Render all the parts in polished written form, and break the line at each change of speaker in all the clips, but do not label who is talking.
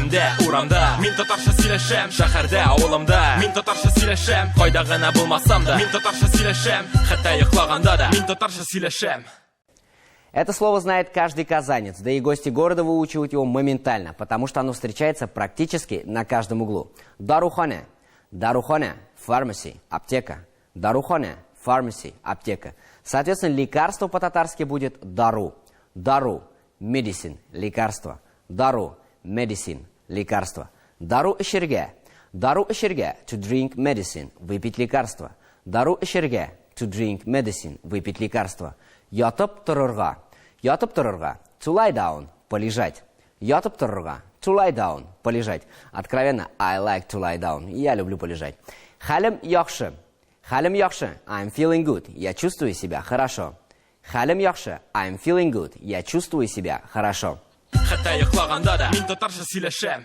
Үйімде, урамда, мен татарша сөйлешем. Шәһәрдә, авылымда, мен татарша сөйлешем. Кайда гына булмасам да, мен татарша сөйлешем. Хәтта йоклаганда да, мен татарша сөйлешем.
Это слово знает каждый казанец, да и гости города выучивают его моментально, потому что оно встречается практически на каждом углу. Дарухане. Дарухане – фармаси, аптека. Дарухане – фармаси, аптека. Соответственно, лекарство по-татарски будет дару. Дару – medicine, лекарство. Дару – medicine, лекарство. Дару эшерге. Дару эшерге – to drink medicine, выпить лекарство. Дару эшерге – to drink medicine, выпить лекарство. Ятып тұрырға. Ятып тұрырға. To lie down, полежать. Ятып тұрырға. To lie down, полежать. Откровенно, I like to lie down. Я люблю полежать. Халім яхшы. Халім яхшы. I'm feeling good. Я чувствую себя хорошо. Халім яхшы. I'm feeling good. Я чувствую себя хорошо.
Хәтта йоклаганда да, мен татарша сөйлешем.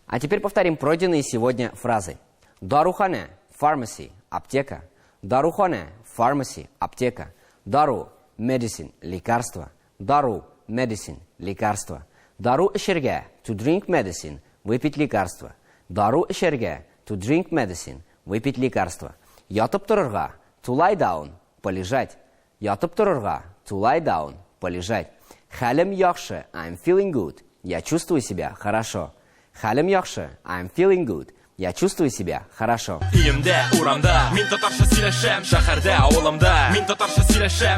А теперь повторим пройденные сегодня фразы. Дарухане, pharmacy, аптека. Дарухане, pharmacy, аптека. Дару, medicine, лекарство. Дару, medicine, лекарство. Дару эшерге, to drink medicine, выпить лекарство. Дару эшерге, to drink medicine, выпить лекарство. Ятып тұрырға, to lie down, полежать. Ятып тұрырға, to lie down, полежать. Халім яхшы, I'm feeling good, я чувствую себя хорошо. Халім яхшы, I'm feeling good, я чувствую себя хорошо.
Үйімде, урамда, мен татарша сөйлешем. Шәһәрдә, авылымда, мен татарша сөйлешем.